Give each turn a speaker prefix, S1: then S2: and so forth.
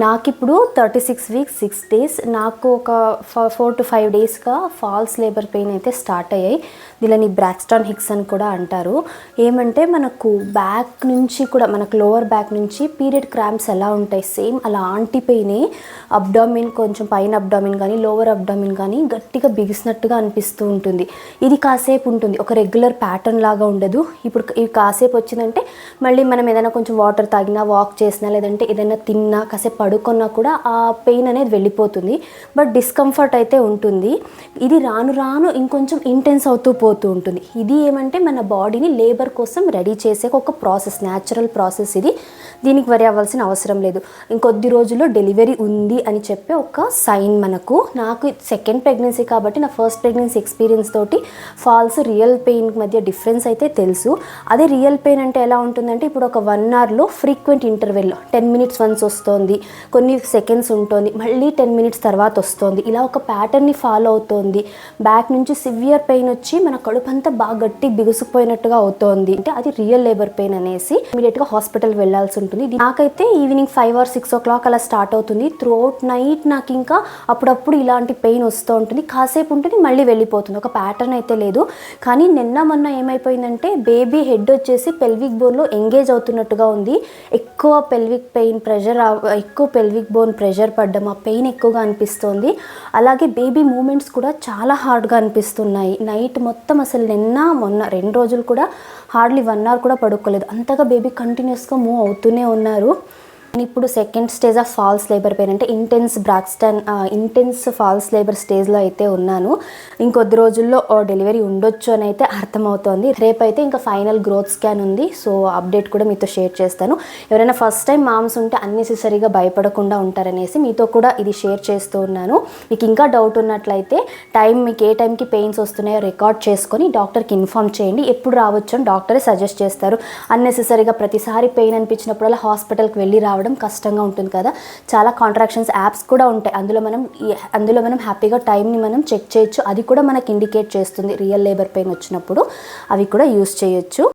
S1: నాకు ఇప్పుడు 36 weeks 6 days. నాకు ఒక 4 to 5 డేస్గా ఫాల్స్ లేబర్ పెయిన్ అయితే స్టార్ట్ అయ్యాయి. దీనిని బ్రాక్స్టన్ హిక్స్ అని కూడా అంటారు. ఏమంటే మనకు బ్యాక్ నుంచి కూడా, మనకు లోవర్ బ్యాక్ నుంచి పీరియడ్ క్రాంప్స్ ఎలా ఉంటాయి సేమ్ అలాంటి పెయినే. అబ్డామిన్, కొంచెం పైన అబ్డామిన్ కానీ లోవర్ అబ్డామిన్ కానీ గట్టిగా బిగిసినట్టుగా అనిపిస్తూ ఉంటుంది. ఇది కాసేపు ఉంటుంది, ఒక రెగ్యులర్ ప్యాటర్న్ లాగా ఉండదు. ఇప్పుడు ఇది కాసేపు వచ్చిందంటే మళ్ళీ మనం ఏదైనా కొంచెం వాటర్ తాగినా, వాక్ చేసినా, లేదంటే ఏదైనా తిన్నా, కాసేపు పడుకున్నా కూడా ఆ పెయిన్ అనేది వెళ్ళిపోతుంది. బట్ డిస్కంఫర్ట్ అయితే ఉంటుంది. ఇది రాను రాను ఇంకొంచెం ఇంటెన్స్ అవుతూ పోతూ ఉంటుంది. ఇది ఏమంటే మన బాడీని లేబర్ కోసం రెడీ చేసే ఒక ప్రాసెస్, న్యాచురల్ ప్రాసెస్ ఇది. దీనికి వరి అవ్వాల్సిన అవసరం లేదు. ఇంకొద్ది రోజుల్లో డెలివరీ ఉంది అని చెప్పే ఒక సైన్ మనకు. నాకు సెకండ్ ప్రెగ్నెన్సీ కాబట్టి నా ఫస్ట్ ప్రెగ్నెన్సీ ఎక్స్పీరియన్స్ తోటి ఫాల్స్ రియల్ పెయిన్ మధ్య డిఫరెన్స్ అయితే తెలుసు. అదే రియల్ పెయిన్ అంటే ఎలా ఉంటుందంటే ఇప్పుడు ఒక 1 అవర్లో ఫ్రీక్వెంట్ ఇంటర్వెల్లో 10 మినిట్స్ వన్స్ వస్తుంది, కొన్ని సెకండ్స్ ఉంటుంది, మళ్ళీ 10 మినిట్స్ తర్వాత వస్తుంది. ఇలా ఒక ప్యాటర్న్ని ఫాలో అవుతోంది. బ్యాక్ నుంచి సివియర్ పెయిన్ వచ్చి మన కడుపు అంతా బాగా గట్టి బిగుసుకుపోయినట్టుగా అవుతోంది అంటే అది రియల్ లేబర్ పెయిన్ అనేసి ఇమీడియట్గా హాస్పిటల్కి వెళ్ళాల్సి ఉంటుంది. నాకైతే ఈవినింగ్ 5 or 6 o'clock అలా స్టార్ట్ అవుతుంది. త్రూ అవుట్ నైట్ నాకు ఇంకా అప్పుడప్పుడు ఇలాంటి పెయిన్ వస్తూ ఉంటుంది. కాసేపు ఉంటుంది, మళ్ళీ వెళ్ళిపోతుంది. ఒక ప్యాటర్న్ అయితే లేదు. కానీ నిన్న మొన్న ఏమైపోయిందంటే బేబీ హెడ్ వచ్చేసి పెల్విక్ బోన్లో ఎంగేజ్ అవుతున్నట్టుగా ఉంది. ఎక్కువ పెల్విక్ పెయిన్ ప్రెషర్, ఎక్కువ పెల్విక్ బోన్ ప్రెషర్ పడ్డం, ఆ పెయిన్ ఎక్కువగా అనిపిస్తోంది. అలాగే బేబీ మూమెంట్స్ కూడా చాలా హార్డ్గా అనిపిస్తున్నాయి. నైట్ మొత్తం అసలు నిన్న మొన్న 2 రోజులు కూడా హార్డ్లీ 1 hour కూడా పడుకోలేదు. అంతగా బేబీ కంటిన్యూస్గా మూవ్ అవుతూనే ఉన్నారు. ఇప్పుడు second stage of false labour pain అంటే ఇంటెన్స్ ఫాల్స్ లేబర్ స్టేజ్లో అయితే ఉన్నాను. ఇంకొద్ది రోజుల్లో డెలివరీ ఉండొచ్చు అని అయితే అర్థమవుతోంది. రేపైతే ఇంకా ఫైనల్ గ్రోత్ స్కాన్ ఉంది. సో అప్డేట్ కూడా మీతో షేర్ చేస్తాను. ఎవరైనా ఫస్ట్ టైం మామ్స్ ఉంటే అన్నెసెసరీగా భయపడకుండా ఉంటారనేసి మీతో కూడా ఇది షేర్ చేస్తూ ఉన్నాను. మీకు ఇంకా డౌట్ ఉన్నట్లయితే మీకు ఏ టైంకి పెయిన్స్ వస్తున్నాయో రికార్డ్ చేసుకొని డాక్టర్కి ఇన్ఫామ్ చేయండి. ఎప్పుడు రావచ్చు అని డాక్టరే సజెస్ట్ చేస్తారు. అన్నెసెసరీగా ప్రతిసారి పెయిన్ అనిపించినప్పుడల్లా హాస్పిటల్కి వెళ్ళి రావడం కష్టంగా ఉంటుంది కదా. చాలా కాంట్రాక్షన్స్ యాప్స్ కూడా ఉంటాయి. అందులో మనం హ్యాపీగా టైంని మనం చెక్ చేయొచ్చు. అది కూడా మనకి ఇండికేట్ చేస్తుంది రియల్ లేబర్ పెయిన్ వచ్చినప్పుడు. అవి కూడా యూస్ చేయొచ్చు.